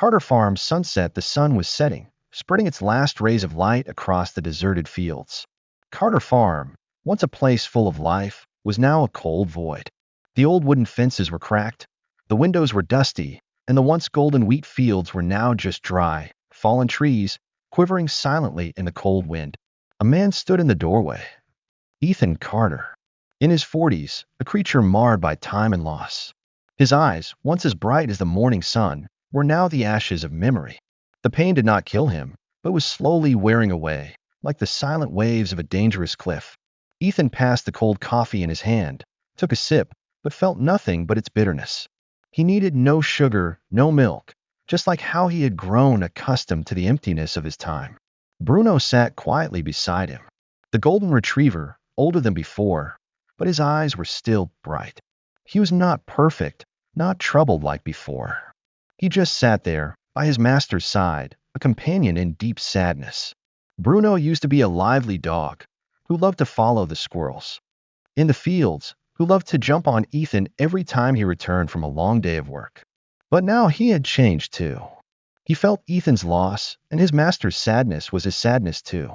Carter Farm's sunset, the sun was setting, spreading its last rays of light across the deserted fields. Carter Farm, once a place full of life, was now a cold void. The old wooden fences were cracked, the windows were dusty, and the once golden wheat fields were now just dry, fallen trees, quivering silently in the cold wind. A man stood in the doorway. Ethan Carter. In his 40s, a creature marred by time and loss. His eyes, once as bright as the morning sun, were now the ashes of memory. The pain did not kill him, but was slowly wearing away, like the silent waves of a dangerous cliff. Ethan passed the cold coffee in his hand, took a sip, but felt nothing but its bitterness. He needed no sugar, no milk, just like how he had grown accustomed to the emptiness of his time. Bruno sat quietly beside him. The golden retriever, older than before, but his eyes were still bright. He was not perfect, not troubled like before. He just sat there, by his master's side, a companion in deep sadness. Bruno used to be a lively dog, who loved to follow the squirrels in the fields, who loved to jump on Ethan every time he returned from a long day of work. But now he had changed too. He felt Ethan's loss, and his master's sadness was his sadness too.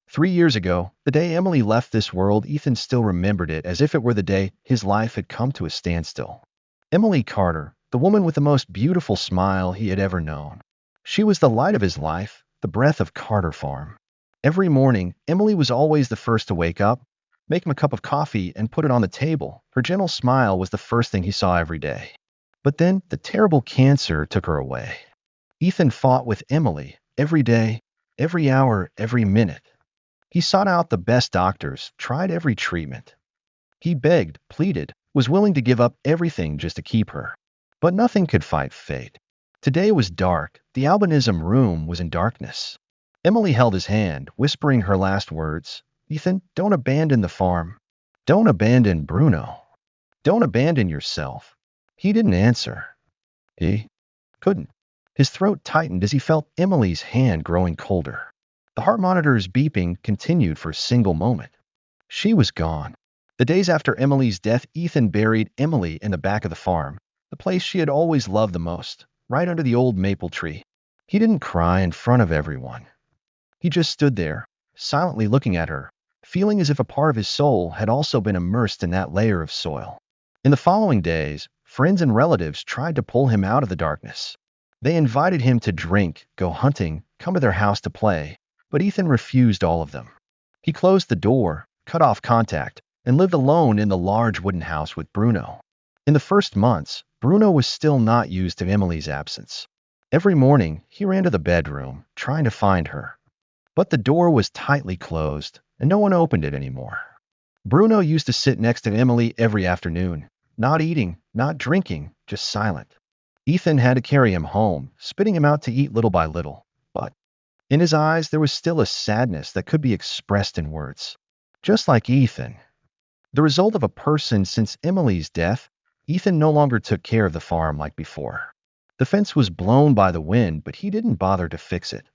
3 years ago, the day Emily left this world, Ethan still remembered it as if it were the day his life had come to a standstill. Emily Carter, the woman with the most beautiful smile he had ever known. She was the light of his life, the breath of Carter Farm. Every morning, Emily was always the first to wake up, make him a cup of coffee, and put it on the table. Her gentle smile was the first thing he saw every day. But then, the terrible cancer took her away. Ethan fought with Emily, every day, every hour, every minute. He sought out the best doctors, tried every treatment. He begged, pleaded, was willing to give up everything just to keep her. But nothing could fight fate. Today was dark. The albinism room was in darkness. Emily held his hand, whispering her last words. Ethan, don't abandon the farm. Don't abandon Bruno. Don't abandon yourself. He didn't answer. He couldn't. His throat tightened as he felt Emily's hand growing colder. The heart monitor's beeping continued for a single moment. She was gone. The days after Emily's death, Ethan buried Emily in the back of the farm, the place she had always loved the most, right under the old maple tree. He didn't cry in front of everyone. He just stood there, silently looking at her, feeling as if a part of his soul had also been immersed in that layer of soil. In the following days, friends and relatives tried to pull him out of the darkness. They invited him to drink, go hunting, come to their house to play, but Ethan refused all of them. He closed the door, cut off contact, and lived alone in the large wooden house with Bruno. In the first months, Bruno was still not used to Emily's absence. Every morning, he ran to the bedroom, trying to find her. But the door was tightly closed, and no one opened it anymore. Bruno used to sit next to Emily every afternoon, not eating, not drinking, just silent. Ethan had to carry him home, spitting him out to eat little by little, but in his eyes there was still a sadness that could be expressed in words. Just like Ethan. The result of a person since Emily's death, Ethan no longer took care of the farm like before. The fence was blown by the wind, but he didn't bother to fix it.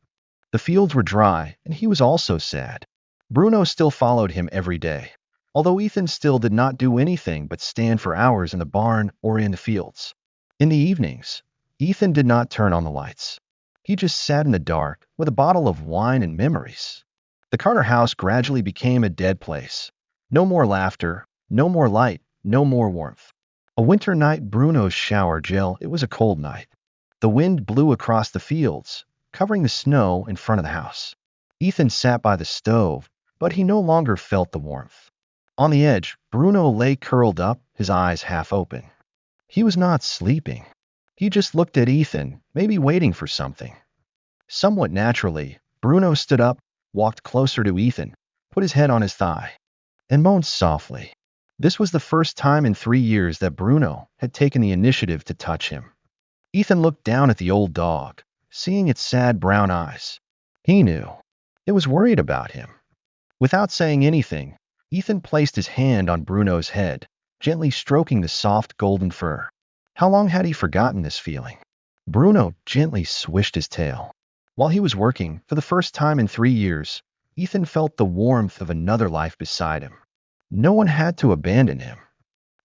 The fields were dry, and he was also sad. Bruno still followed him every day, although Ethan still did not do anything but stand for hours in the barn or in the fields. In the evenings, Ethan did not turn on the lights. He just sat in the dark with a bottle of wine and memories. The Carter house gradually became a dead place. No more laughter, no more light, no more warmth. A winter night, Bruno's shower gel. It was a cold night. The wind blew across the fields, covering the snow in front of the house. Ethan sat by the stove, but he no longer felt the warmth. On the edge, Bruno lay curled up, his eyes half open. He was not sleeping. He just looked at Ethan, maybe waiting for something. Somewhat naturally, Bruno stood up, walked closer to Ethan, put his head on his thigh, and moaned softly. This was the first time in 3 years that Bruno had taken the initiative to touch him. Ethan looked down at the old dog, seeing its sad brown eyes. He knew. It was worried about him. Without saying anything, Ethan placed his hand on Bruno's head, gently stroking the soft golden fur. How long had he forgotten this feeling? Bruno gently swished his tail. While he was working, for the first time in 3 years, Ethan felt the warmth of another life beside him. No one had to abandon him.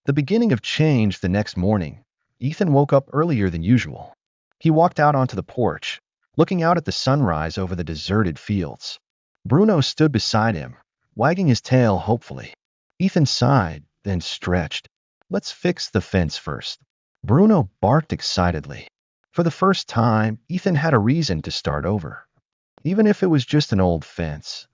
The beginning of change the next morning, Ethan woke up earlier than usual. He walked out onto the porch, looking out at the sunrise over the deserted fields. Bruno stood beside him, wagging his tail hopefully. Ethan sighed, then stretched. Let's fix the fence first. Bruno barked excitedly. For the first time, Ethan had a reason to start over, even if it was just an old fence.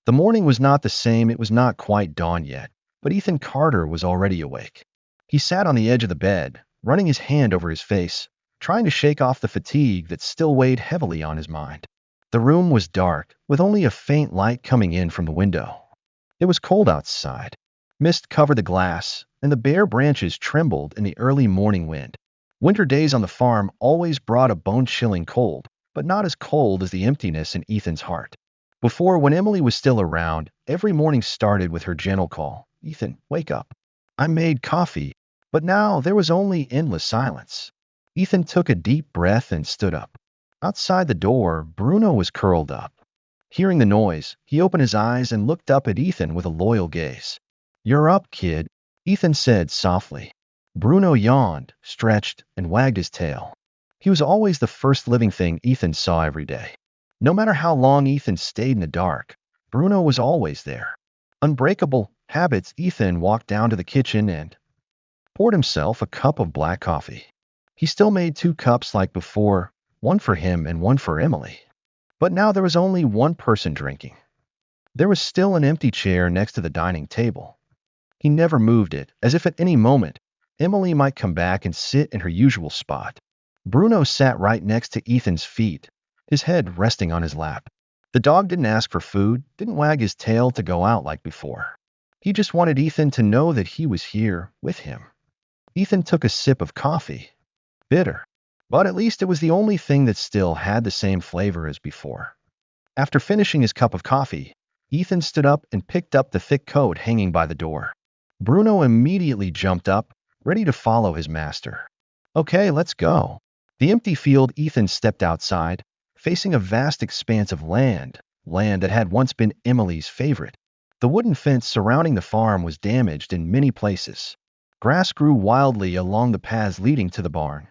The morning was not the same, it was not quite dawn yet, but Ethan Carter was already awake. He sat on the edge of the bed, running his hand over his face, trying to shake off the fatigue that still weighed heavily on his mind. The room was dark, with only a faint light coming in from the window. It was cold outside. Mist covered the glass, and the bare branches trembled in the early morning wind. Winter days on the farm always brought a bone-chilling cold, but not as cold as the emptiness in Ethan's heart. Before, when Emily was still around, every morning started with her gentle call, "Ethan, wake up." I made coffee, but now there was only endless silence. Ethan took a deep breath and stood up. Outside the door, Bruno was curled up. Hearing the noise, he opened his eyes and looked up at Ethan with a loyal gaze. "You're up, kid," Ethan said softly. Bruno yawned, stretched, and wagged his tail. He was always the first living thing Ethan saw every day. No matter how long Ethan stayed in the dark, Bruno was always there. Unbreakable habits. Ethan walked down to the kitchen and poured himself a cup of black coffee. He still made 2 cups like before, one for him and one for Emily. But now there was only one person drinking. There was still an empty chair next to the dining table. He never moved it, as if at any moment, Emily might come back and sit in her usual spot. Bruno sat right next to Ethan's feet, his head resting on his lap. The dog didn't ask for food, didn't wag his tail to go out like before. He just wanted Ethan to know that he was here with him. Ethan took a sip of coffee. Bitter. But at least it was the only thing that still had the same flavor as before. After finishing his cup of coffee, Ethan stood up and picked up the thick coat hanging by the door. Bruno immediately jumped up, ready to follow his master. "Okay, let's go." The empty field. Ethan stepped outside, facing a vast expanse of land that had once been Emily's favorite. The wooden fence surrounding the farm was damaged in many places. Grass grew wildly along the paths leading to the barn.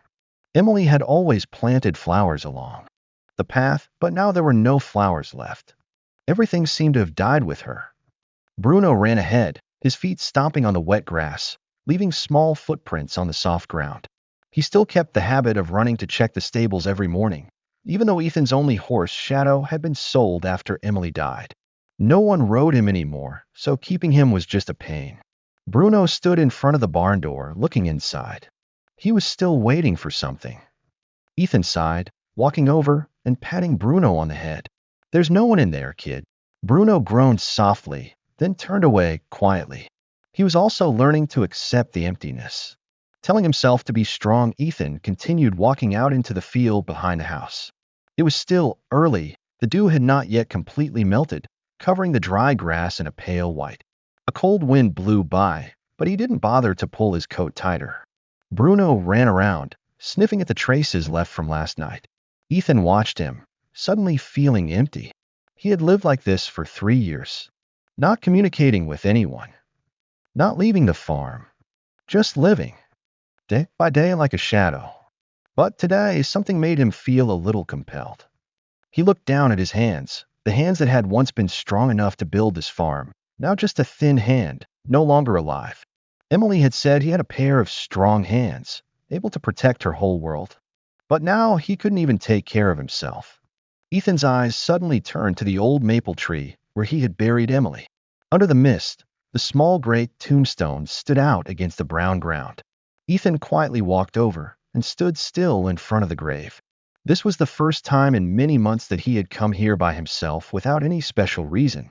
Emily had always planted flowers along the path, but now there were no flowers left. Everything seemed to have died with her. Bruno ran ahead, his feet stomping on the wet grass, leaving small footprints on the soft ground. He still kept the habit of running to check the stables every morning, even though Ethan's only horse, Shadow, had been sold after Emily died. No one rode him anymore, so keeping him was just a pain. Bruno stood in front of the barn door, looking inside. He was still waiting for something. Ethan sighed, walking over and patting Bruno on the head. "There's no one in there, kid." Bruno groaned softly, then turned away quietly. He was also learning to accept the emptiness. Telling himself to be strong, Ethan continued walking out into the field behind the house. It was still early. The dew had not yet completely melted, covering the dry grass in a pale white. A cold wind blew by, but he didn't bother to pull his coat tighter. Bruno ran around, sniffing at the traces left from last night. Ethan watched him, suddenly feeling empty. He had lived like this for 3 years, not communicating with anyone, not leaving the farm, just living, day by day like a shadow. But today, something made him feel a little compelled. He looked down at his hands, the hands that had once been strong enough to build this farm, now just a thin hand, no longer alive. Emily had said he had a pair of strong hands, able to protect her whole world. But now he couldn't even take care of himself. Ethan's eyes suddenly turned to the old maple tree where he had buried Emily. Under the mist, the small gray tombstone stood out against the brown ground. Ethan quietly walked over and stood still in front of the grave. This was the first time in many months that he had come here by himself without any special reason.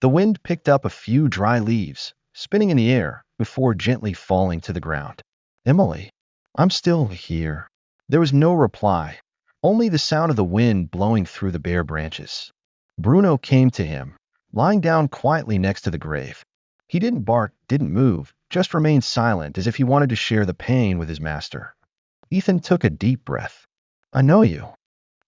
The wind picked up a few dry leaves, spinning in the air before gently falling to the ground. "Emily, I'm still here." There was no reply, only the sound of the wind blowing through the bare branches. Bruno came to him, lying down quietly next to the grave. He didn't bark, didn't move, just remained silent as if he wanted to share the pain with his master. Ethan took a deep breath. "I know you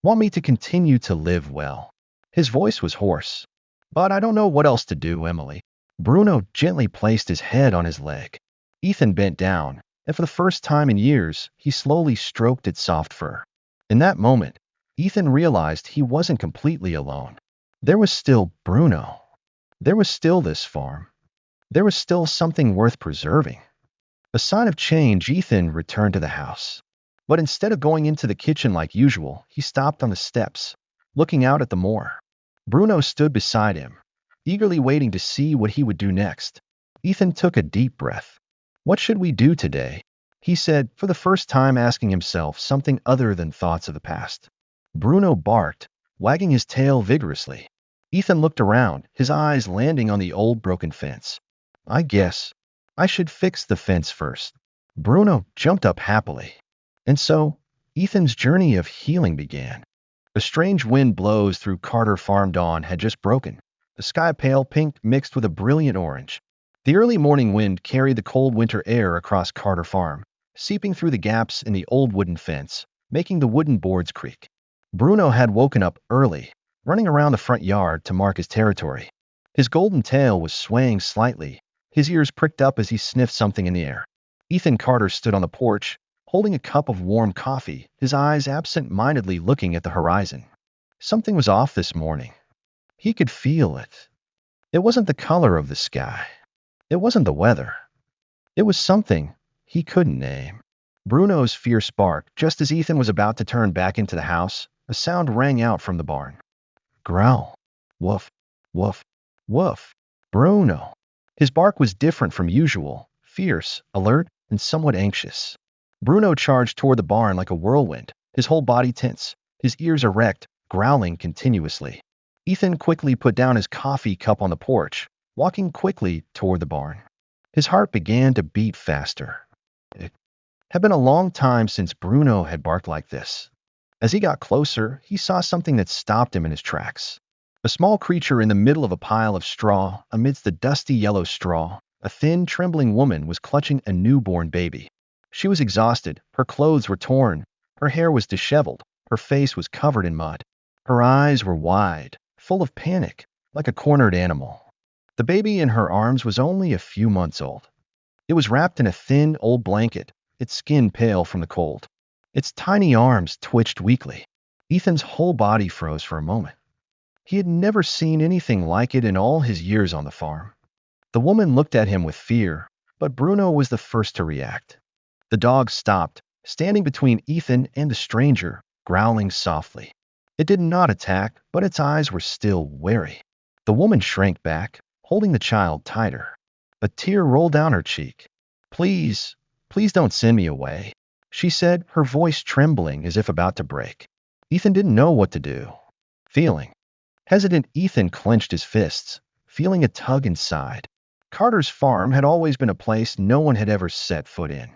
want me to continue to live well." His voice was hoarse. "But I don't know what else to do, Emily." Bruno gently placed his head on his leg. Ethan bent down, and for the first time in years, he slowly stroked its soft fur. In that moment, Ethan realized he wasn't completely alone. There was still Bruno. There was still this farm. There was still something worth preserving. A sign of change, Ethan returned to the house. But instead of going into the kitchen like usual, he stopped on the steps, looking out at the moor. Bruno stood beside him, eagerly waiting to see what he would do next. Ethan took a deep breath. "What should we do today?" he said, for the first time asking himself something other than thoughts of the past. Bruno barked, wagging his tail vigorously. Ethan looked around, his eyes landing on the old broken fence. "I guess I should fix the fence first." Bruno jumped up happily. And so, Ethan's journey of healing began. A strange wind blows through Carter Farm. Dawn had just broken, the sky pale pink mixed with a brilliant orange. The early morning wind carried the cold winter air across Carter Farm, seeping through the gaps in the old wooden fence, making the wooden boards creak. Bruno had woken up early, running around the front yard to mark his territory. His golden tail was swaying slightly, his ears pricked up as he sniffed something in the air. Ethan Carter stood on the porch, holding a cup of warm coffee, his eyes absent-mindedly looking at the horizon. Something was off this morning. He could feel it. It wasn't the color of the sky. It wasn't the weather. It was something he couldn't name. Bruno's fear sparked just as Ethan was about to turn back into the house. A sound rang out from the barn. Growl. Woof. Woof. Woof. Bruno. His bark was different from usual, fierce, alert, and somewhat anxious. Bruno charged toward the barn like a whirlwind, his whole body tense, his ears erect, growling continuously. Ethan quickly put down his coffee cup on the porch, walking quickly toward the barn. His heart began to beat faster. It had been a long time since Bruno had barked like this. As he got closer, he saw something that stopped him in his tracks. A small creature in the middle of a pile of straw, amidst the dusty yellow straw, a thin, trembling woman was clutching a newborn baby. She was exhausted, her clothes were torn, her hair was disheveled, her face was covered in mud. Her eyes were wide, full of panic, like a cornered animal. The baby in her arms was only a few months old. It was wrapped in a thin, old blanket, its skin pale from the cold. Its tiny arms twitched weakly. Ethan's whole body froze for a moment. He had never seen anything like it in all his years on the farm. The woman looked at him with fear, but Bruno was the first to react. The dog stopped, standing between Ethan and the stranger, growling softly. It did not attack, but its eyes were still wary. The woman shrank back, holding the child tighter. A tear rolled down her cheek. Please don't send me away," she said, her voice trembling as if about to break. Ethan didn't know what to do. Feeling hesitant, Ethan clenched his fists, feeling a tug inside. Carter's farm had always been a place no one had ever set foot in.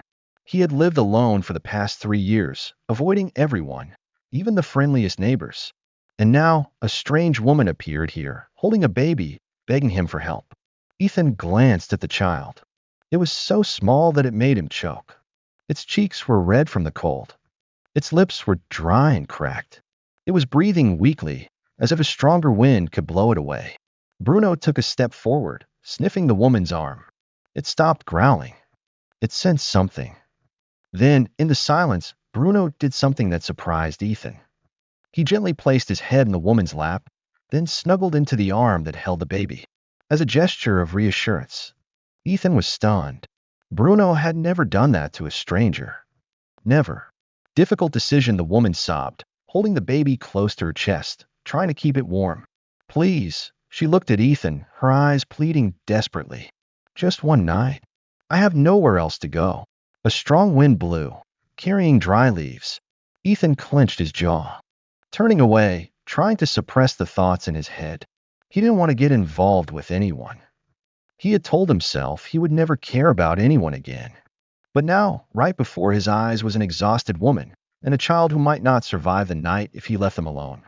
He had lived alone for the past 3 years, avoiding everyone, even the friendliest neighbors. And now, a strange woman appeared here, holding a baby, begging him for help. Ethan glanced at the child. It was so small that it made him choke. Its cheeks were red from the cold. Its lips were dry and cracked. It was breathing weakly, as if a stronger wind could blow it away. Bruno took a step forward, sniffing the woman's arm. It stopped growling. It sensed something. Then, in the silence, Bruno did something that surprised Ethan. He gently placed his head in the woman's lap, then snuggled into the arm that held the baby. As a gesture of reassurance, Ethan was stunned. Bruno had never done that to a stranger. Never. Difficult decision, the woman sobbed, holding the baby close to her chest, trying to keep it warm. Please, she looked at Ethan, her eyes pleading desperately. Just one night. I have nowhere else to go. A strong wind blew, carrying dry leaves. Ethan clenched his jaw, turning away, trying to suppress the thoughts in his head. He didn't want to get involved with anyone. He had told himself he would never care about anyone again. But now, right before his eyes was an exhausted woman, and a child who might not survive the night if he left them alone.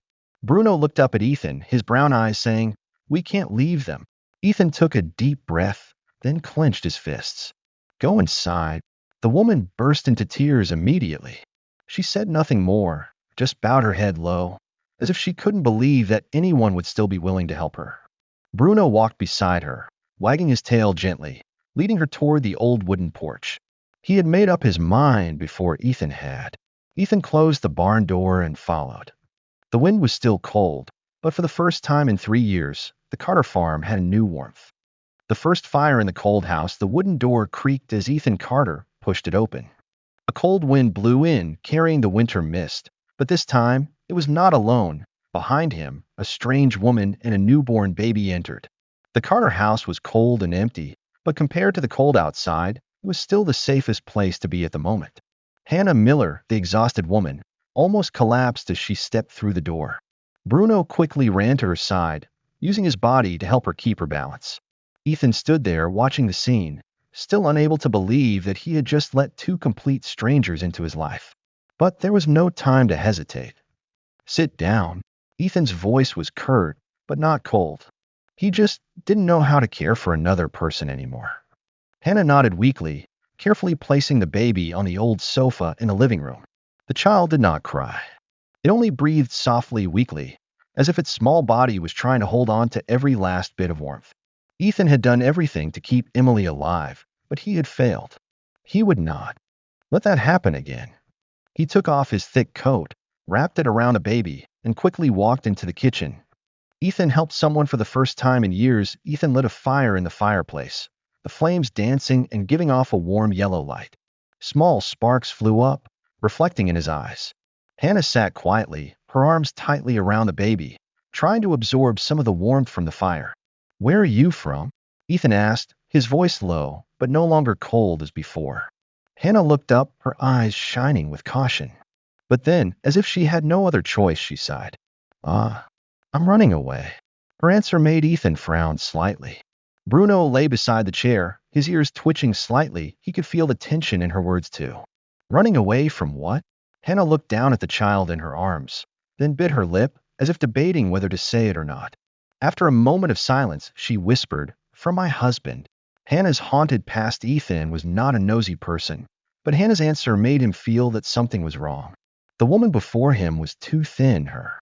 Bruno looked up at Ethan, his brown eyes saying, "We can't leave them." Ethan took a deep breath, then clenched his fists. Go inside. The woman burst into tears immediately. She said nothing more, just bowed her head low, as if she couldn't believe that anyone would still be willing to help her. Bruno walked beside her, wagging his tail gently, leading her toward the old wooden porch. He had made up his mind before Ethan had. Ethan closed the barn door and followed. The wind was still cold, but for the first time in 3 years, the Carter farm had a new warmth. The first fire in the cold house, the wooden door creaked as Ethan Carter pushed it open. A cold wind blew in, carrying the winter mist, but this time it was not alone. Behind him, a strange woman and a newborn baby entered. The Carter house was cold and empty, but compared to the cold outside, it was still the safest place to be at the moment. Hannah Miller, the exhausted woman, almost collapsed as she stepped through the door. Bruno quickly ran to her side, using his body to help her keep her balance. Ethan stood there watching the scene, still unable to believe that he had just let two complete strangers into his life. But there was no time to hesitate. Sit down. Ethan's voice was curt, but not cold. He just didn't know how to care for another person anymore. Hannah nodded weakly, carefully placing the baby on the old sofa in the living room. The child did not cry. It only breathed softly, weakly, as if its small body was trying to hold on to every last bit of warmth. Ethan had done everything to keep Emily alive, but he had failed. He would not let that happen again. He took off his thick coat, wrapped it around the baby, and quickly walked into the kitchen. Ethan helped someone for the first time in years. Ethan lit a fire in the fireplace, the flames dancing and giving off a warm yellow light. Small sparks flew up, reflecting in his eyes. Hannah sat quietly, her arms tightly around the baby, trying to absorb some of the warmth from the fire. "Where are you from?" Ethan asked, his voice low, but no longer cold as before. Hannah looked up, her eyes shining with caution. But then, as if she had no other choice, she sighed. I'm running away." Her answer made Ethan frown slightly. Bruno lay beside the chair, his ears twitching slightly. He could feel the tension in her words too. Running away from what? Hannah looked down at the child in her arms, then bit her lip, as if debating whether to say it or not. After a moment of silence, she whispered, "From my husband." Hannah's haunted past. Ethan was not a nosy person, but Hannah's answer made him feel that something was wrong. The woman before him was too thin. Her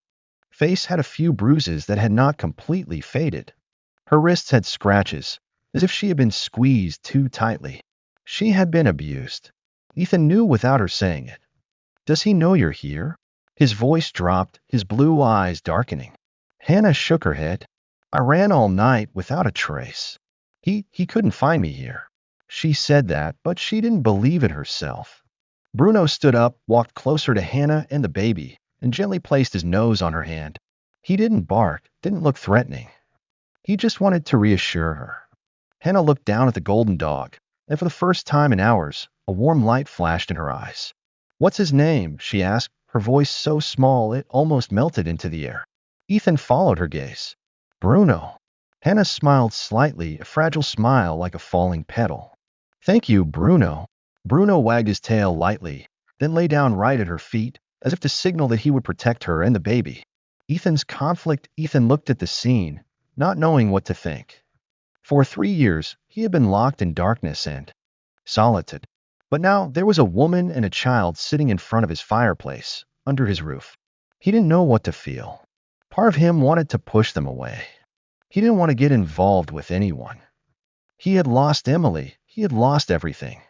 face had a few bruises that had not completely faded. Her wrists had scratches, as if she had been squeezed too tightly. She had been abused. Ethan knew without her saying it. "Does he know you're here?" His voice dropped, his blue eyes darkening. Hannah shook her head. "I ran all night without a trace. He couldn't find me here." She said that, but she didn't believe it herself. Bruno stood up, walked closer to Hannah and the baby, and gently placed his nose on her hand. He didn't bark, didn't look threatening. He just wanted to reassure her. Hannah looked down at the golden dog, and for the first time in hours, a warm light flashed in her eyes. "What's his name?" she asked, her voice so small it almost melted into the air. Ethan followed her gaze. "Bruno." Hannah smiled slightly, a fragile smile like a falling petal. "Thank you, Bruno." Bruno wagged his tail lightly, then lay down right at her feet, as if to signal that he would protect her and the baby. Ethan looked at the scene, not knowing what to think. For 3 years, he had been locked in darkness and solitude. But now there was a woman and a child sitting in front of his fireplace, under his roof. He didn't know what to feel. Part of him wanted to push them away. He didn't want to get involved with anyone. He had lost Emily. He had lost everything.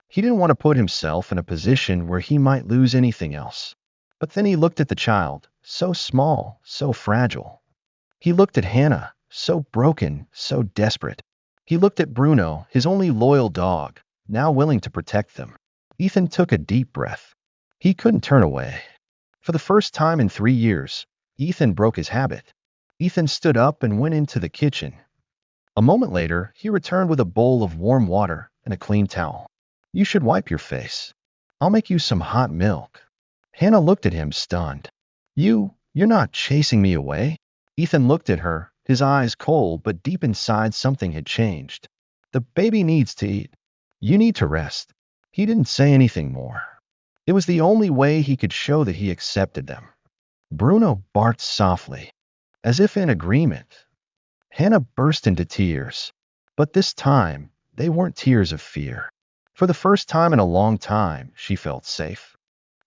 He didn't want to put himself in a position where he might lose anything else. But then he looked at the child, so small, so fragile. He looked at Hannah, so broken, so desperate. He looked at Bruno, his only loyal dog, now willing to protect them. Ethan took a deep breath. He couldn't turn away. For the first time in 3 years, Ethan broke his habit. Ethan stood up and went into the kitchen. A moment later, he returned with a bowl of warm water and a clean towel. "You should wipe your face. I'll make you some hot milk." Hannah looked at him, stunned. You're not chasing me away?" Ethan looked at her, his eyes cold, but deep inside something had changed. "The baby needs to eat. You need to rest." He didn't say anything more. It was the only way he could show that he accepted them. Bruno barked softly, as if in agreement. Hannah burst into tears, but this time they weren't tears of fear. For the first time in a long time, she felt safe.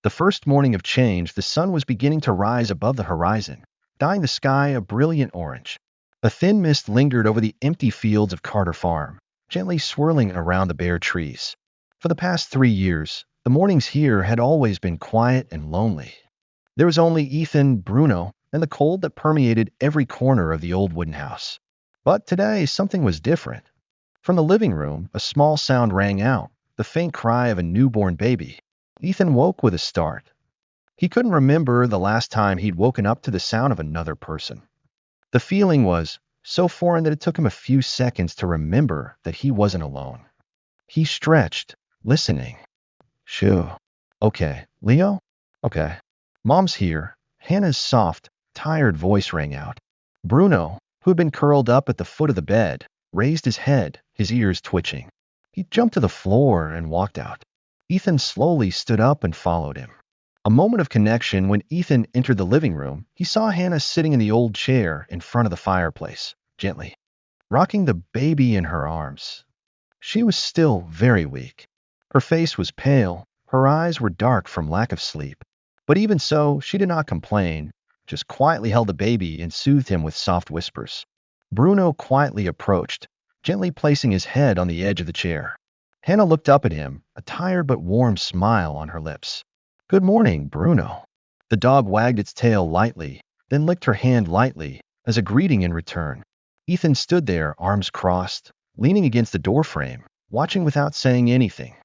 The first morning of change, the sun was beginning to rise above the horizon, dyeing the sky a brilliant orange. A thin mist lingered over the empty fields of Carter Farm, gently swirling around the bare trees. For the past 3 years, The mornings here had always been quiet and lonely. There was only Ethan, Bruno, and the cold that permeated every corner of the old wooden house. But today, something was different. From the living room, a small sound rang out, the faint cry of a newborn baby. Ethan woke with a start. He couldn't remember the last time he'd woken up to the sound of another person. The feeling was so foreign that it took him a few seconds to remember that he wasn't alone. He stretched, listening. Shoo. Okay. Leo? Okay. Mom's here. Hannah's soft, tired voice rang out. Bruno, who had been curled up at the foot of the bed, raised his head, his ears twitching. He jumped to the floor and walked out. Ethan slowly stood up and followed him. A moment of connection when Ethan entered the living room, he saw Hannah sitting in the old chair in front of the fireplace, gently, rocking the baby in her arms. She was still very weak. Her face was pale, her eyes were dark from lack of sleep. But even so, she did not complain, just quietly held the baby and soothed him with soft whispers. Bruno quietly approached, gently placing his head on the edge of the chair. Hannah looked up at him, a tired but warm smile on her lips. Good morning, Bruno. The dog wagged its tail lightly, then licked her hand lightly, as a greeting in return. Ethan stood there, arms crossed, leaning against the doorframe, watching without saying anything.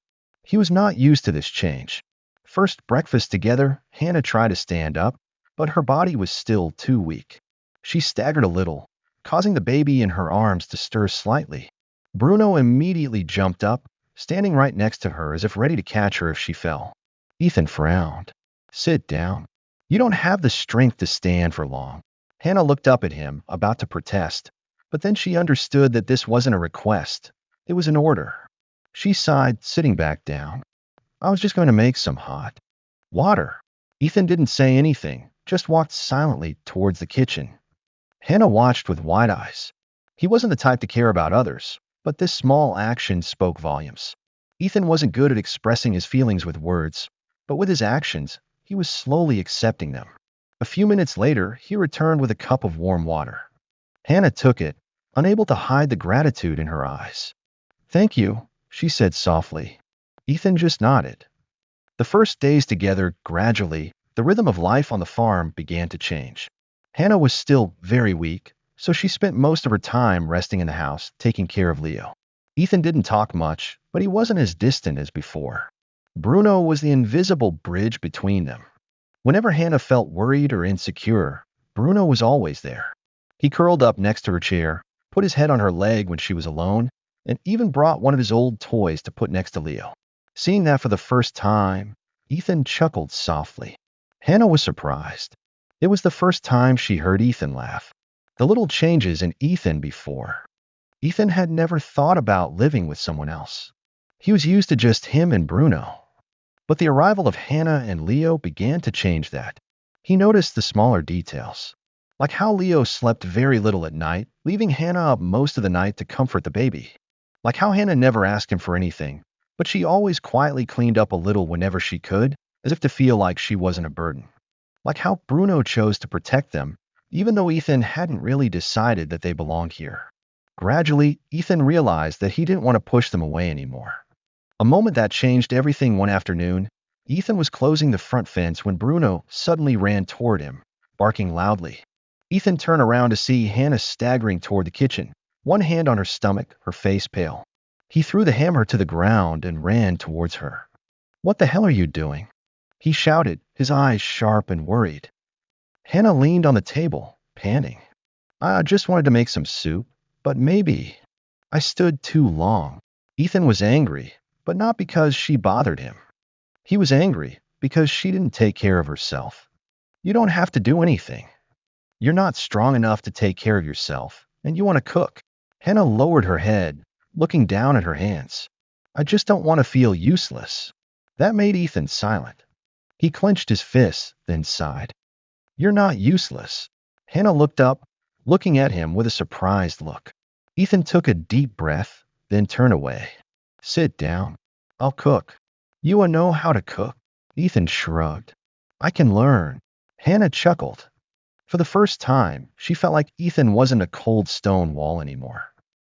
He was not used to this change. First breakfast together, Hannah tried to stand up, but her body was still too weak. She staggered a little, causing the baby in her arms to stir slightly. Bruno immediately jumped up, standing right next to her as if ready to catch her if she fell. Ethan frowned. Sit down. You don't have the strength to stand for long. Hannah looked up at him, about to protest, but then she understood that this wasn't a request. It was an order. She sighed, sitting back down. I was just going to make some hot water. Ethan didn't say anything, just walked silently towards the kitchen. Hannah watched with wide eyes. He wasn't the type to care about others, but this small action spoke volumes. Ethan wasn't good at expressing his feelings with words, but with his actions, he was slowly accepting them. A few minutes later, he returned with a cup of warm water. Hannah took it, unable to hide the gratitude in her eyes. Thank you, she said softly. Ethan just nodded. The first days together, gradually, the rhythm of life on the farm began to change. Hannah was still very weak, so she spent most of her time resting in the house, taking care of Leo. Ethan didn't talk much, but he wasn't as distant as before. Bruno was the invisible bridge between them. Whenever Hannah felt worried or insecure, Bruno was always there. He curled up next to her chair, put his head on her leg when she was alone, and even brought one of his old toys to put next to Leo. Seeing that for the first time, Ethan chuckled softly. Hannah was surprised. It was the first time she heard Ethan laugh. The little changes in Ethan before. Ethan had never thought about living with someone else. He was used to just him and Bruno. But the arrival of Hannah and Leo began to change that. He noticed the smaller details, like how Leo slept very little at night, leaving Hannah up most of the night to comfort the baby. Like how Hannah never asked him for anything, but she always quietly cleaned up a little whenever she could, as if to feel like she wasn't a burden. Like how Bruno chose to protect them, even though Ethan hadn't really decided that they belonged here. Gradually, Ethan realized that he didn't want to push them away anymore. A moment that changed everything one afternoon, Ethan was closing the front fence when Bruno suddenly ran toward him, barking loudly. Ethan turned around to see Hannah staggering toward the kitchen, one hand on her stomach, her face pale. He threw the hammer to the ground and ran towards her. What the hell are you doing? He shouted, his eyes sharp and worried. Hannah leaned on the table, panting. I just wanted to make some soup, but maybe I stood too long. Ethan was angry, but not because she bothered him. He was angry because she didn't take care of herself. You don't have to do anything. You're not strong enough to take care of yourself, and you want to cook. Hannah lowered her head, looking down at her hands. I just don't want to feel useless. That made Ethan silent. He clenched his fists, then sighed. You're not useless. Hannah looked up, looking at him with a surprised look. Ethan took a deep breath, then turned away. Sit down. I'll cook. You know how to cook? Ethan shrugged. I can learn. Hannah chuckled. For the first time, she felt like Ethan wasn't a cold stone wall anymore.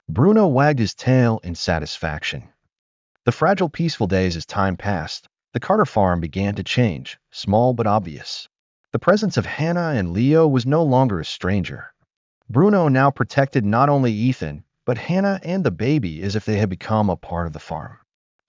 Bruno wagged his tail in satisfaction. The fragile, peaceful days as time passed, The Carter farm began to change, small but obvious. The presence of Hannah and Leo was no longer a stranger. Bruno now protected not only Ethan, but Hannah and the baby as if they had become a part of the farm.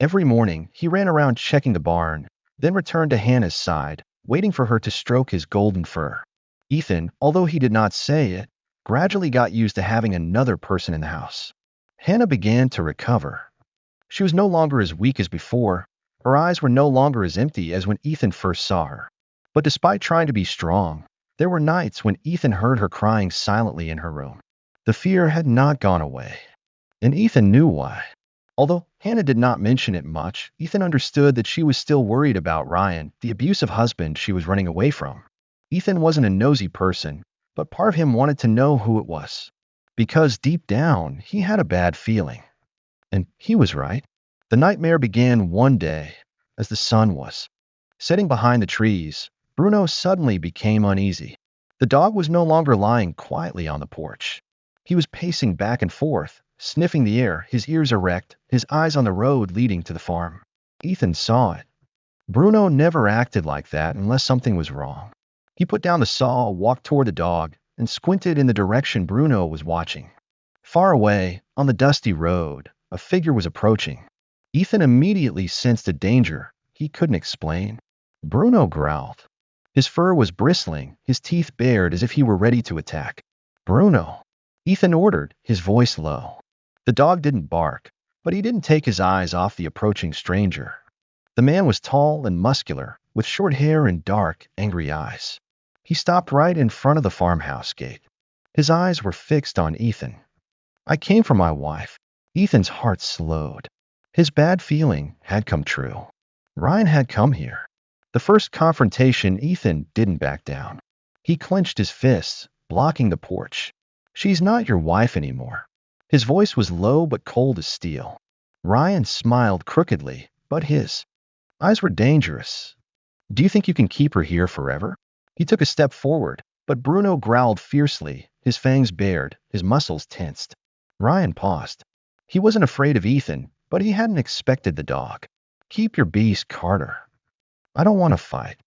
Every morning, he ran around checking the barn, then returned to Hannah's side, waiting for her to stroke his golden fur. Ethan, although he did not say it, gradually got used to having another person in the house. Hannah began to recover. She was no longer as weak as before. Her eyes were no longer as empty as when Ethan first saw her. But despite trying to be strong, there were nights when Ethan heard her crying silently in her room. The fear had not gone away, and Ethan knew why. Although Hannah did not mention it much, Ethan understood that she was still worried about Ryan, the abusive husband she was running away from. Ethan wasn't a nosy person, but part of him wanted to know who it was. Because deep down, he had a bad feeling. And he was right. The nightmare began one day, as the sun was setting behind the trees. Bruno suddenly became uneasy. The dog was no longer lying quietly on the porch. He was pacing back and forth, sniffing the air, his ears erect, his eyes on the road leading to the farm. Ethan saw it. Bruno never acted like that unless something was wrong. He put down the saw, walked toward the dog, and squinted in the direction Bruno was watching. Far away, on the dusty road, a figure was approaching. Ethan immediately sensed a danger he couldn't explain. Bruno growled. His fur was bristling, his teeth bared as if he were ready to attack. "Bruno," Ethan ordered, his voice low. The dog didn't bark, but he didn't take his eyes off the approaching stranger. The man was tall and muscular, with short hair and dark, angry eyes. He stopped right in front of the farmhouse gate. His eyes were fixed on Ethan. "I came for my wife." Ethan's heart slowed. His bad feeling had come true. Ryan had come here. The first confrontation, Ethan didn't back down. He clenched his fists, blocking the porch. "She's not your wife anymore." His voice was low but cold as steel. Ryan smiled crookedly, but his eyes were dangerous. "Do you think you can keep her here forever?" He took a step forward, but Bruno growled fiercely, his fangs bared, his muscles tensed. Ryan paused. He wasn't afraid of Ethan, but he hadn't expected the dog. "Keep your beast, Carter. I don't want to fight.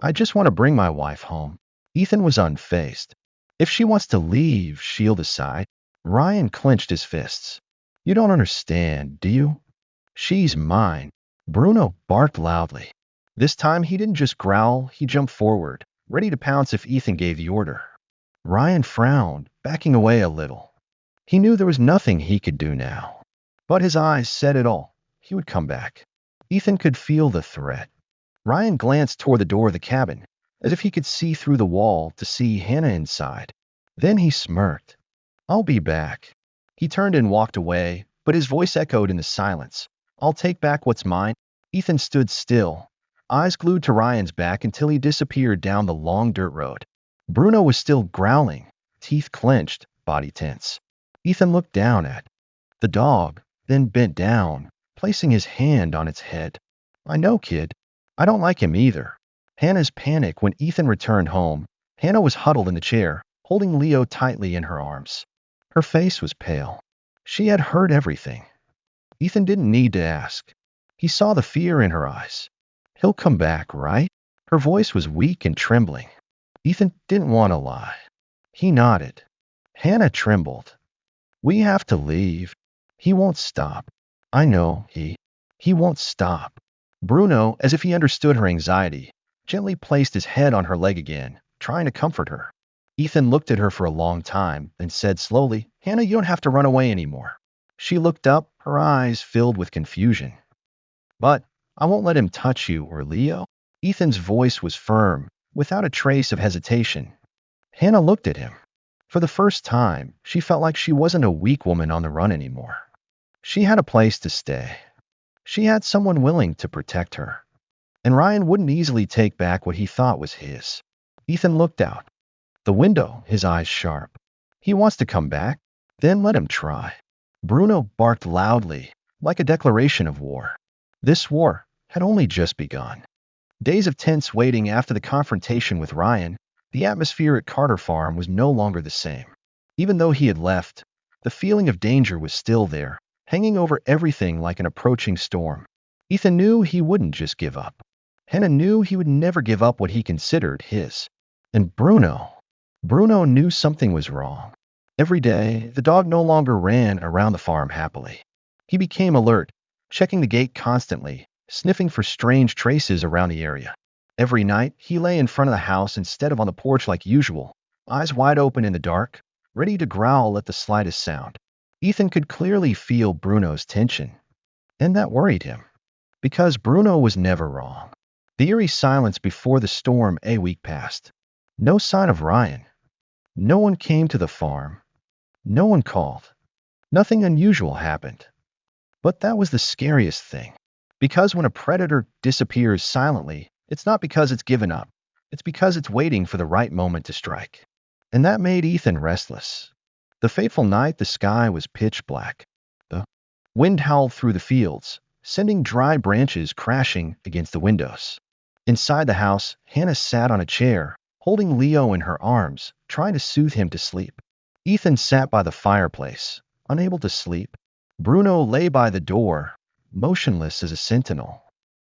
I just want to bring my wife home." Ethan was unfazed. "If she wants to leave," shield aside. Ryan clenched his fists. "You don't understand, do you? She's mine." Bruno barked loudly. This time he didn't just growl, he jumped forward, ready to pounce if Ethan gave the order. Ryan frowned, backing away a little. He knew there was nothing he could do now. But his eyes said it all. He would come back. Ethan could feel the threat. Ryan glanced toward the door of the cabin, as if he could see through the wall to see Hannah inside. Then he smirked. "I'll be back." He turned and walked away, but his voice echoed in the silence. "I'll take back what's mine." Ethan stood still, eyes glued to Ryan's back until he disappeared down the long dirt road. Bruno was still growling, teeth clenched, body tense. Ethan looked down at the dog, then bent down, placing his hand on its head. "I know, kid. I don't like him either." Hannah's panic when Ethan returned home. Hannah was huddled in the chair, holding Leo tightly in her arms. Her face was pale. She had heard everything. Ethan didn't need to ask. He saw the fear in her eyes. "He'll come back, right?" Her voice was weak and trembling. Ethan didn't want to lie. He nodded. Hannah trembled. "We have to leave. He won't stop." "I know, he won't stop." Bruno, as if he understood her anxiety, gently placed his head on her leg again, trying to comfort her. Ethan looked at her for a long time, then said slowly, "Hannah, you don't have to run away anymore." She looked up, her eyes filled with confusion. "But I won't let him touch you or Leo." Ethan's voice was firm, without a trace of hesitation. Hannah looked at him. For the first time, she felt like she wasn't a weak woman on the run anymore. She had a place to stay. She had someone willing to protect her. And Ryan wouldn't easily take back what he thought was his. Ethan looked out the window, his eyes sharp. He wants to come back, then let him try. Bruno barked loudly, like a declaration of war. This war had only just begun. Days of tense waiting after the confrontation with Ryan, the atmosphere at Carter Farm was no longer the same. Even though he had left, the feeling of danger was still there, hanging over everything like an approaching storm. Ethan knew he wouldn't just give up. Hannah knew he would never give up what he considered his. And Bruno knew something was wrong. Every day, the dog no longer ran around the farm happily. He became alert, checking the gate constantly, sniffing for strange traces around the area. Every night, he lay in front of the house instead of on the porch like usual, eyes wide open in the dark, ready to growl at the slightest sound. Ethan could clearly feel Bruno's tension, and that worried him, because Bruno was never wrong. The eerie silence before the storm. A week passed. No sign of Ryan. No one came to the farm. No one called. Nothing unusual happened. But that was the scariest thing. Because when a predator disappears silently, it's not because it's given up. It's because it's waiting for the right moment to strike. And that made Ethan restless. The fateful night, the sky was pitch black. The wind howled through the fields, sending dry branches crashing against the windows. Inside the house, Hannah sat on a chair, holding Leo in her arms, trying to soothe him to sleep. Ethan sat by the fireplace, unable to sleep. Bruno lay by the door, motionless as a sentinel.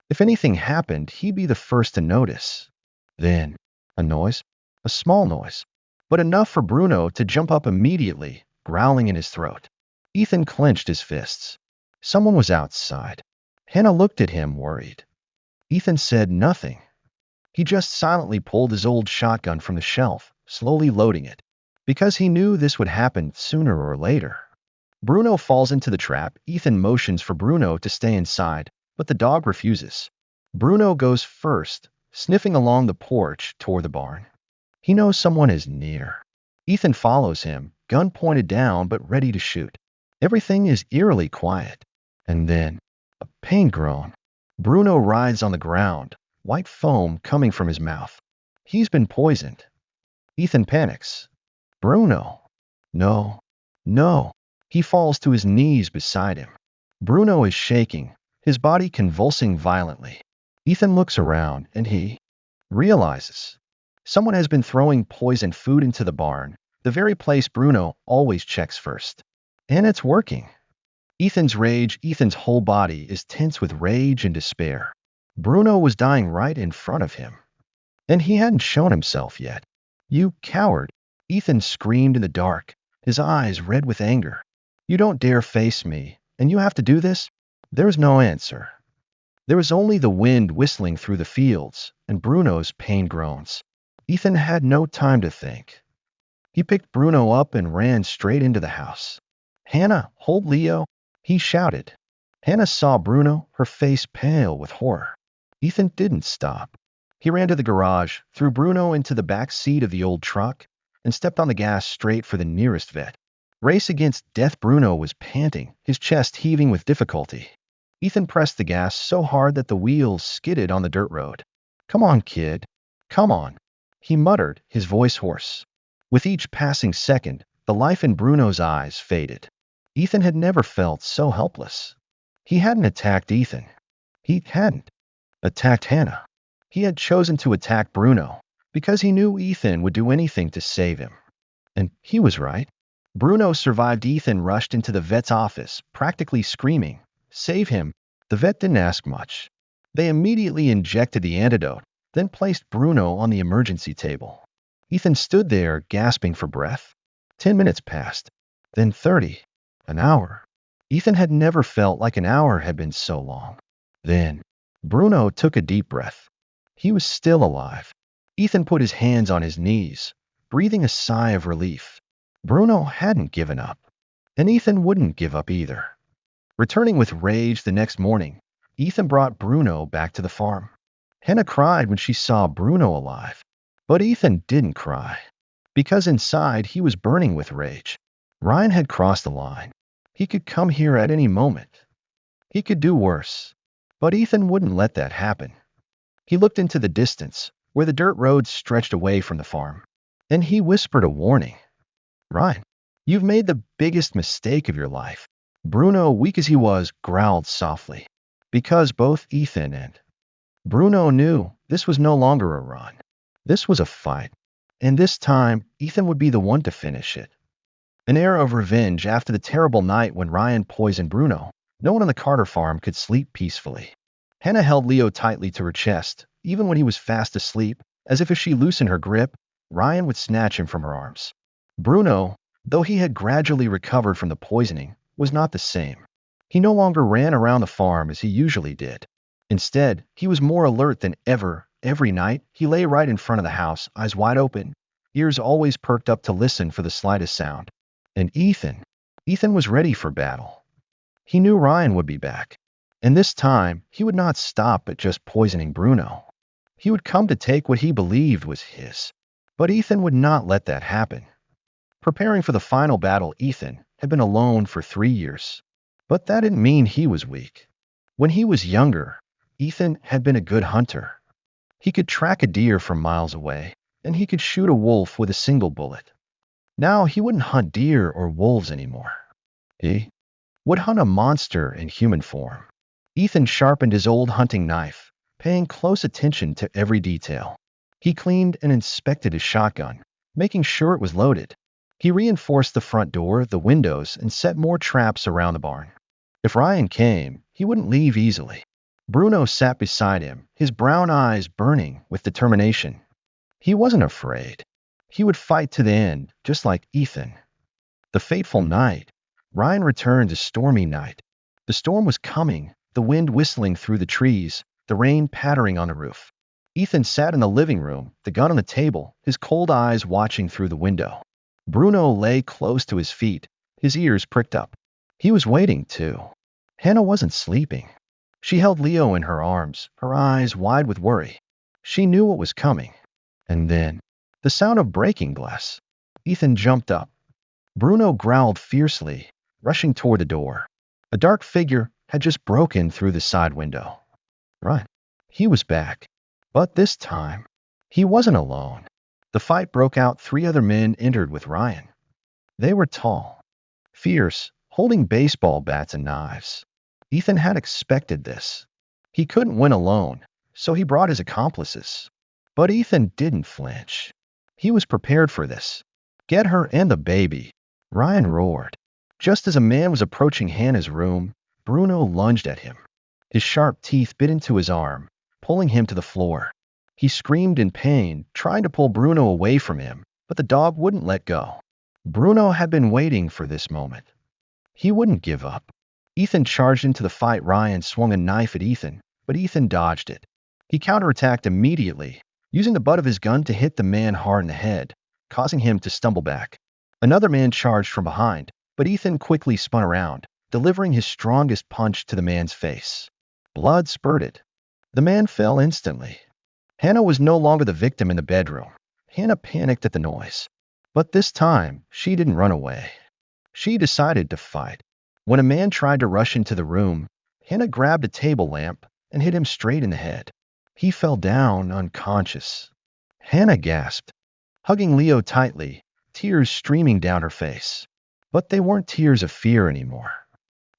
If anything happened, he'd be the first to notice. Then, a noise, a small noise, but enough for Bruno to jump up immediately, growling in his throat. Ethan clenched his fists. Someone was outside. Hannah looked at him, worried. Ethan said nothing. He just silently pulled his old shotgun from the shelf, slowly loading it, because he knew this would happen sooner or later. Bruno falls into the trap. Ethan motions for Bruno to stay inside, but the dog refuses. Bruno goes first, sniffing along the porch toward the barn. He knows someone is near. Ethan follows him, gun pointed down but ready to shoot. Everything is eerily quiet. And then, a pain groan. Bruno writhes on the ground, white foam coming from his mouth. He's been poisoned. Ethan panics. Bruno. No. No. He falls to his knees beside him. Bruno is shaking, his body convulsing violently. Ethan looks around and he realizes someone has been throwing poisoned food into the barn, the very place Bruno always checks first. And it's working. Ethan's whole body is tense with rage and despair. Bruno was dying right in front of him. And he hadn't shown himself yet. You coward! Ethan screamed in the dark, his eyes red with anger. You don't dare face me, and you have to do this? There was no answer. There was only the wind whistling through the fields and Bruno's pain groans. Ethan had no time to think. He picked Bruno up and ran straight into the house. Hannah, hold Leo, he shouted. Hannah saw Bruno, her face pale with horror. Ethan didn't stop. He ran to the garage, threw Bruno into the back seat of the old truck, and stepped on the gas straight for the nearest vet. Race against death. Bruno was panting, his chest heaving with difficulty. Ethan pressed the gas so hard that the wheels skidded on the dirt road. Come on, kid. Come on, he muttered, his voice hoarse. With each passing second, the life in Bruno's eyes faded. Ethan had never felt so helpless. He hadn't attacked Ethan. He hadn't attacked Hannah. He had chosen to attack Bruno because he knew Ethan would do anything to save him. And he was right. Bruno survived. Ethan rushed into the vet's office, practically screaming, "Save him!" The vet didn't ask much. They immediately injected the antidote, then placed Bruno on the emergency table. Ethan stood there, gasping for breath. 10 minutes passed, then 30, an hour. Ethan had never felt like an hour had been so long. Then, Bruno took a deep breath. He was still alive. Ethan put his hands on his knees, breathing a sigh of relief. Bruno hadn't given up, and Ethan wouldn't give up either. Returning with rage the next morning, Ethan brought Bruno back to the farm. Hannah cried when she saw Bruno alive, but Ethan didn't cry, because inside he was burning with rage. Ryan had crossed the line. He could come here at any moment. He could do worse, but Ethan wouldn't let that happen. He looked into the distance, where the dirt road stretched away from the farm, and he whispered a warning. Ryan, you've made the biggest mistake of your life. Bruno, weak as he was, growled softly, because both Ethan and Bruno knew this was no longer a run. This was a fight, and this time Ethan would be the one to finish it. An air of revenge after the terrible night when Ryan poisoned Bruno. No one on the Carter farm could sleep peacefully. Hannah held Leo tightly to her chest, even when he was fast asleep, as if she loosened her grip, Ryan would snatch him from her arms. Bruno, though he had gradually recovered from the poisoning, was not the same. He no longer ran around the farm as he usually did. Instead, he was more alert than ever. Every night, he lay right in front of the house, eyes wide open, ears always perked up to listen for the slightest sound. And Ethan was ready for battle. He knew Ryan would be back. And this time, he would not stop at just poisoning Bruno. He would come to take what he believed was his. But Ethan would not let that happen. Preparing for the final battle, Ethan had been alone for 3 years. But that didn't mean he was weak. When he was younger, Ethan had been a good hunter. He could track a deer from miles away, and he could shoot a wolf with a single bullet. Now he wouldn't hunt deer or wolves anymore. He would hunt a monster in human form. Ethan sharpened his old hunting knife, paying close attention to every detail. He cleaned and inspected his shotgun, making sure it was loaded. He reinforced the front door, the windows, and set more traps around the barn. If Ryan came, he wouldn't leave easily. Bruno sat beside him, his brown eyes burning with determination. He wasn't afraid. He would fight to the end, just like Ethan. The fateful night. Ryan returned a stormy night. The storm was coming, the wind whistling through the trees, the rain pattering on the roof. Ethan sat in the living room, the gun on the table, his cold eyes watching through the window. Bruno lay close to his feet, his ears pricked up. He was waiting, too. Hannah wasn't sleeping. She held Leo in her arms, her eyes wide with worry. She knew what was coming. And then, the sound of breaking glass. Ethan jumped up. Bruno growled fiercely, rushing toward the door. A dark figure had just broken through the side window. Right. He was back. But this time, he wasn't alone. The fight broke out. 3 other men entered with Ryan. They were tall, fierce, holding baseball bats and knives. Ethan had expected this. He couldn't win alone, so he brought his accomplices. But Ethan didn't flinch. He was prepared for this. Get her and the baby, Ryan roared. Just as a man was approaching Hannah's room, Bruno lunged at him. His sharp teeth bit into his arm, pulling him to the floor. He screamed in pain, trying to pull Bruno away from him, but the dog wouldn't let go. Bruno had been waiting for this moment. He wouldn't give up. Ethan charged into the fight. Ryan swung a knife at Ethan, but Ethan dodged it. He counterattacked immediately, using the butt of his gun to hit the man hard in the head, causing him to stumble back. Another man charged from behind, but Ethan quickly spun around, delivering his strongest punch to the man's face. Blood spurted. The man fell instantly. Hannah was no longer the victim in the bedroom. Hannah panicked at the noise. But this time, she didn't run away. She decided to fight. When a man tried to rush into the room, Hannah grabbed a table lamp and hit him straight in the head. He fell down unconscious. Hannah gasped, hugging Leo tightly, tears streaming down her face. But they weren't tears of fear anymore.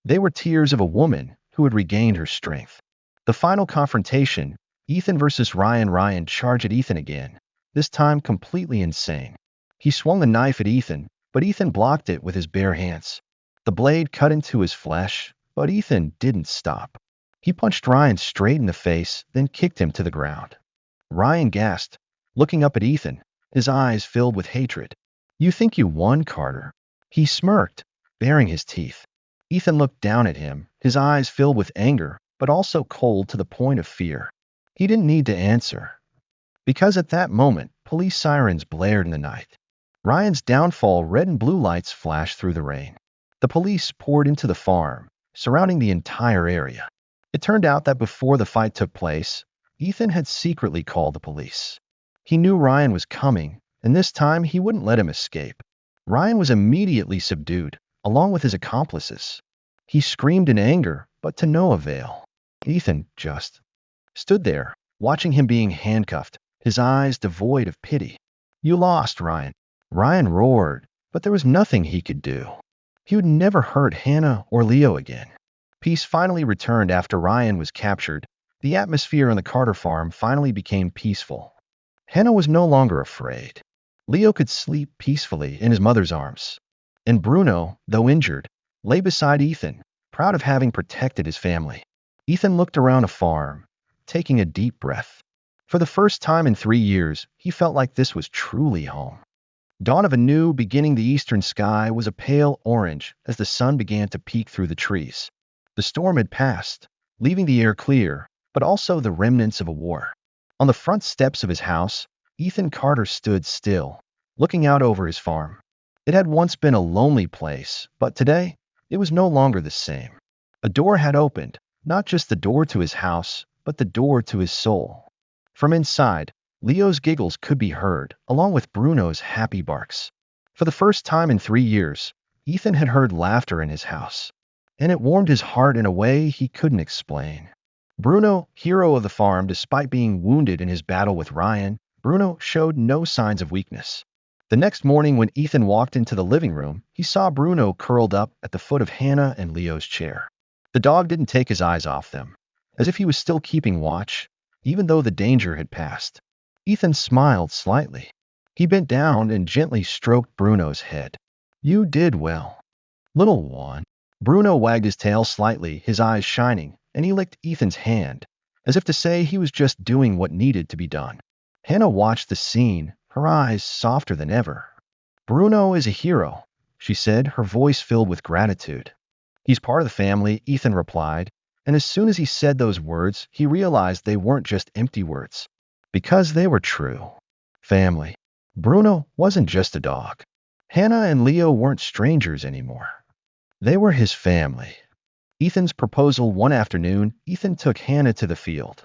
They were tears of a woman who had regained her strength. The final confrontation, Ethan versus Ryan. Ryan charged at Ethan again, this time completely insane. He swung a knife at Ethan, but Ethan blocked it with his bare hands. The blade cut into his flesh, but Ethan didn't stop. He punched Ryan straight in the face, then kicked him to the ground. Ryan gasped, looking up at Ethan, his eyes filled with hatred. You think you won, Carter? He smirked, baring his teeth. Ethan looked down at him, his eyes filled with anger, but also cold to the point of fear. He didn't need to answer, because at that moment, police sirens blared in the night. Ryan's downfall. Red and blue lights flashed through the rain. The police poured into the farm, surrounding the entire area. It turned out that before the fight took place, Ethan had secretly called the police. He knew Ryan was coming, and this time he wouldn't let him escape. Ryan was immediately subdued, along with his accomplices. He screamed in anger, but to no avail. Ethan just stood there, watching him being handcuffed, his eyes devoid of pity. You lost, Ryan. Ryan roared, but there was nothing he could do. He would never hurt Hannah or Leo again. Peace finally returned after Ryan was captured. The atmosphere on the Carter farm finally became peaceful. Hannah was no longer afraid. Leo could sleep peacefully in his mother's arms. And Bruno, though injured, lay beside Ethan, proud of having protected his family. Ethan looked around the farm, taking a deep breath. For the first time in 3 years, he felt like this was truly home. Dawn of a new beginning. The eastern sky was a pale orange as the sun began to peek through the trees. The storm had passed, leaving the air clear, but also the remnants of a war. On the front steps of his house, Ethan Carter stood still, looking out over his farm. It had once been a lonely place, but today, it was no longer the same. A door had opened, not just the door to his house, but the door to his soul. From inside, Leo's giggles could be heard, along with Bruno's happy barks. For the first time in 3 years, Ethan had heard laughter in his house, and it warmed his heart in a way he couldn't explain. Bruno, hero of the farm, despite being wounded in his battle with Ryan, Bruno showed no signs of weakness. The next morning when Ethan walked into the living room, he saw Bruno curled up at the foot of Hannah and Leo's chair. The dog didn't take his eyes off them, as if he was still keeping watch, even though the danger had passed. Ethan smiled slightly. He bent down and gently stroked Bruno's head. "You did well, little one." Bruno wagged his tail slightly, his eyes shining, and he licked Ethan's hand, as if to say he was just doing what needed to be done. Hannah watched the scene, her eyes softer than ever. "Bruno is a hero," she said, her voice filled with gratitude. "He's part of the family," Ethan replied, and as soon as he said those words, he realized they weren't just empty words, because they were true. Family. Bruno wasn't just a dog. Hannah and Leo weren't strangers anymore. They were his family. Ethan's proposal. One afternoon, Ethan took Hannah to the field.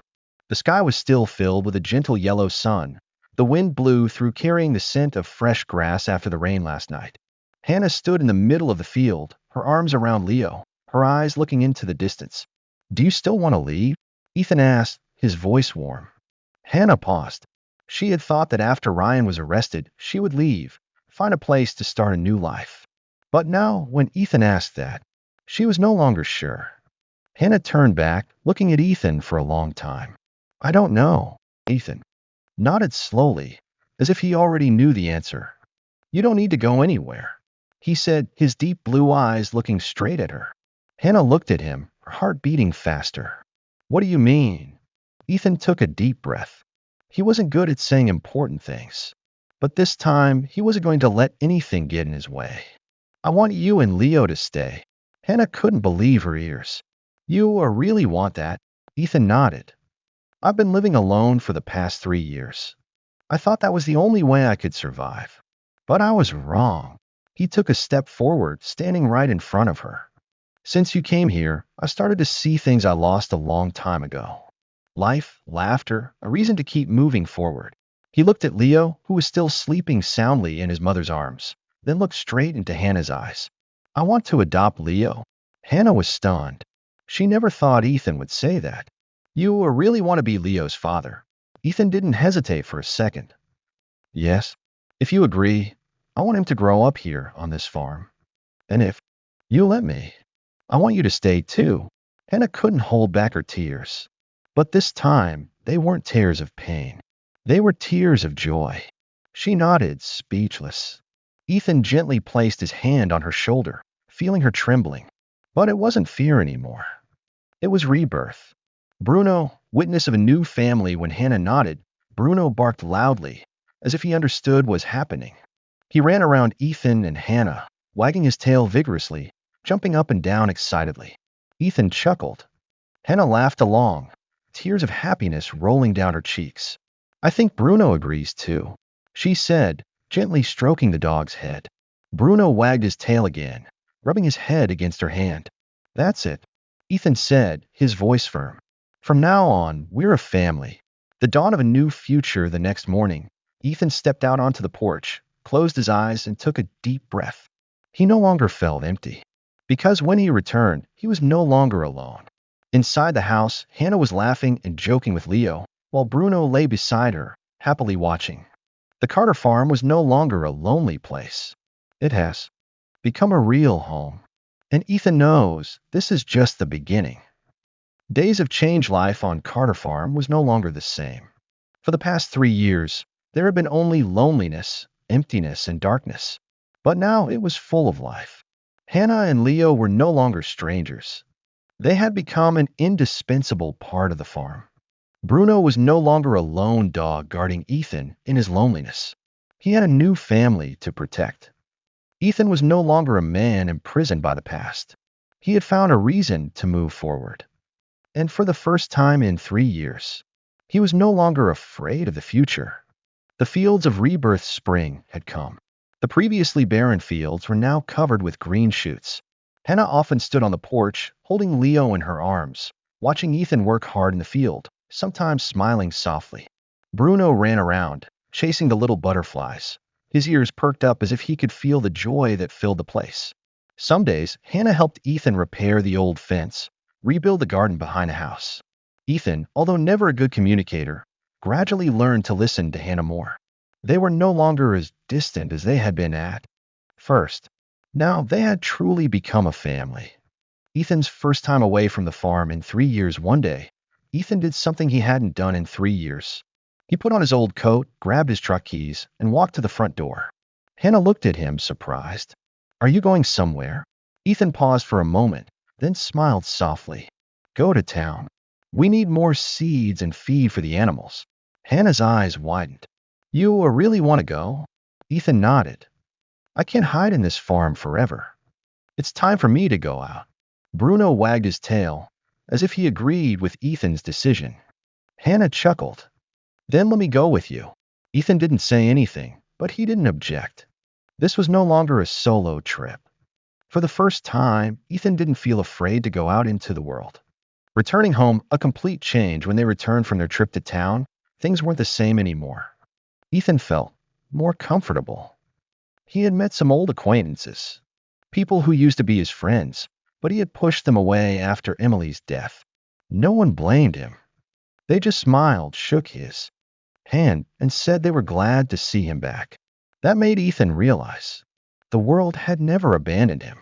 The sky was still filled with a gentle yellow sun. The wind blew through, carrying the scent of fresh grass after the rain last night. Hannah stood in the middle of the field, her arms around Leo, her eyes looking into the distance. "Do you still want to leave?" Ethan asked, his voice warm. Hannah paused. She had thought that after Ryan was arrested, she would leave, find a place to start a new life. But now, when Ethan asked that, she was no longer sure. Hannah turned back, looking at Ethan for a long time. "I don't know." Ethan nodded slowly, as if he already knew the answer. "You don't need to go anywhere," he said, his deep blue eyes looking straight at her. Hannah looked at him, her heart beating faster. "What do you mean?" Ethan took a deep breath. He wasn't good at saying important things, but this time he wasn't going to let anything get in his way. "I want you and Leo to stay." Hannah couldn't believe her ears. "You really want that?" Ethan nodded. "I've been living alone for the past 3 years. I thought that was the only way I could survive. But I was wrong." He took a step forward, standing right in front of her. "Since you came here, I started to see things I lost a long time ago. Life, laughter, a reason to keep moving forward." He looked at Leo, who was still sleeping soundly in his mother's arms, then looked straight into Hannah's eyes. "I want to adopt Leo." Hannah was stunned. She never thought Ethan would say that. "You really want to be Leo's father?" Ethan didn't hesitate for a second. "Yes. If you agree, I want him to grow up here on this farm. And if you let me, I want you to stay too." Hannah couldn't hold back her tears. But this time, they weren't tears of pain. They were tears of joy. She nodded, speechless. Ethan gently placed his hand on her shoulder, feeling her trembling. But it wasn't fear anymore. It was rebirth. Bruno, witness of a new family. When Hannah nodded, Bruno barked loudly, as if he understood what was happening. He ran around Ethan and Hannah, wagging his tail vigorously, jumping up and down excitedly. Ethan chuckled. Hannah laughed along, tears of happiness rolling down her cheeks. "I think Bruno agrees too," she said, gently stroking the dog's head. Bruno wagged his tail again, rubbing his head against her hand. "That's it," Ethan said, his voice firm. "From now on, we're a family." The dawn of a new future. The next morning, Ethan stepped out onto the porch, closed his eyes, and took a deep breath. He no longer felt empty, because when he returned, he was no longer alone. Inside the house, Hannah was laughing and joking with Leo, while Bruno lay beside her, happily watching. The Carter farm was no longer a lonely place. It has become a real home. And Ethan knows this is just the beginning. Days of change. Life on Carter farm was no longer the same. For the past 3 years, there had been only loneliness, emptiness, and darkness. But now it was full of life. Hannah and Leo were no longer strangers. They had become an indispensable part of the farm. Bruno was no longer a lone dog guarding Ethan in his loneliness. He had a new family to protect. Ethan was no longer a man imprisoned by the past. He had found a reason to move forward. And for the first time in 3 years, he was no longer afraid of the future. The fields of rebirth spring had come. The previously barren fields were now covered with green shoots. Hannah often stood on the porch, holding Leo in her arms, watching Ethan work hard in the field, sometimes smiling softly. Bruno ran around, chasing the little butterflies. His ears perked up as if he could feel the joy that filled the place. Some days, Hannah helped Ethan repair the old fence, rebuild the garden behind the house. Ethan, although never a good communicator, gradually learned to listen to Hannah more. They were no longer as distant as they had been at first. Now they had truly become a family. Ethan's first time away from the farm in 3 years. One day, Ethan did something he hadn't done in 3 years. He put on his old coat, grabbed his truck keys, and walked to the front door. Hannah looked at him, surprised. "Are you going somewhere?" Ethan paused for a moment, then smiled softly. "Go to town. We need more seeds and feed for the animals." Hannah's eyes widened. "You really want to go?" Ethan nodded. "I can't hide in this farm forever. It's time for me to go out." Bruno wagged his tail, as if he agreed with Ethan's decision. Hannah chuckled. "Then let me go with you." Ethan didn't say anything, but he didn't object. This was no longer a solo trip. For the first time, Ethan didn't feel afraid to go out into the world. Returning home, a complete change. When they returned from their trip to town, things weren't the same anymore. Ethan felt more comfortable. He had met some old acquaintances, people who used to be his friends, but he had pushed them away after Emily's death. No one blamed him. They just smiled, shook his hand, and said they were glad to see him back. That made Ethan realize the world had never abandoned him.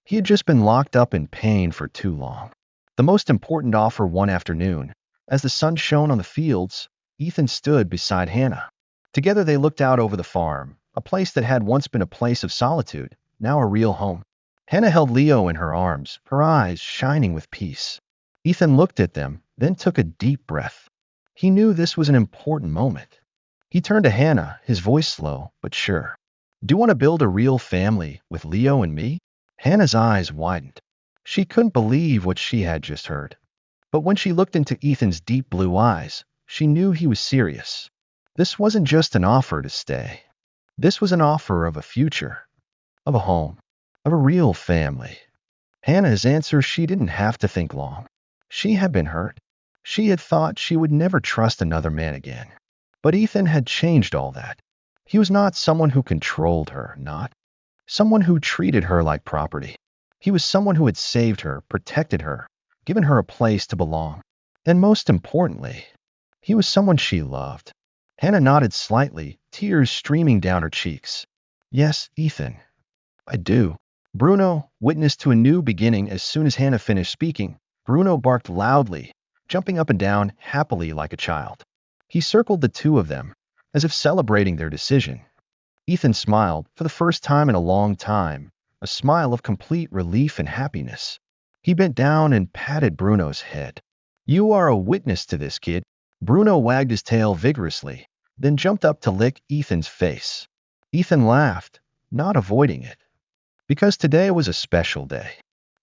He had just been locked up in pain for too long. The most important offer one afternoon, as the sun shone on the fields, Ethan stood beside Hannah. Together they looked out over the farm, a place that had once been a place of solitude, now a real home. Hannah held Leo in her arms, her eyes shining with peace. Ethan looked at them, then took a deep breath. He knew this was an important moment. He turned to Hannah, his voice slow but sure. "Do you want to build a real family with Leo and me?" Hannah's eyes widened. She couldn't believe what she had just heard. But when she looked into Ethan's deep blue eyes, she knew he was serious. This wasn't just an offer to stay. This was an offer of a future, of a home, of a real family. Hannah's answer, she didn't have to think long. She had been hurt. She had thought she would never trust another man again. But Ethan had changed all that. He was not someone who controlled her, not someone who treated her like property. He was someone who had saved her, protected her, given her a place to belong. And most importantly, he was someone she loved. Hannah nodded slightly, tears streaming down her cheeks. "Yes, Ethan, I do." Bruno witnessed to a new beginning. As soon as Hannah finished speaking, Bruno barked loudly, jumping up and down happily like a child. He circled the two of them, as if celebrating their decision. Ethan smiled, for the first time in a long time, a smile of complete relief and happiness. He bent down and patted Bruno's head. "You are a witness to this, kid." Bruno wagged his tail vigorously, then jumped up to lick Ethan's face. Ethan laughed, not avoiding it. Because today was a special day.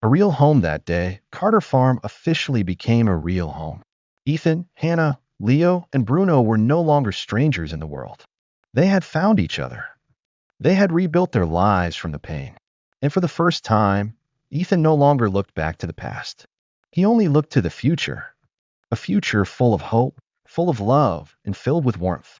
A real home that day, Carter Farm officially became a real home. Ethan, Hannah, Leo, and Bruno were no longer strangers in the world. They had found each other. They had rebuilt their lives from the pain. And for the first time, Ethan no longer looked back to the past. He only looked to the future. A future full of hope, full of love, and filled with warmth.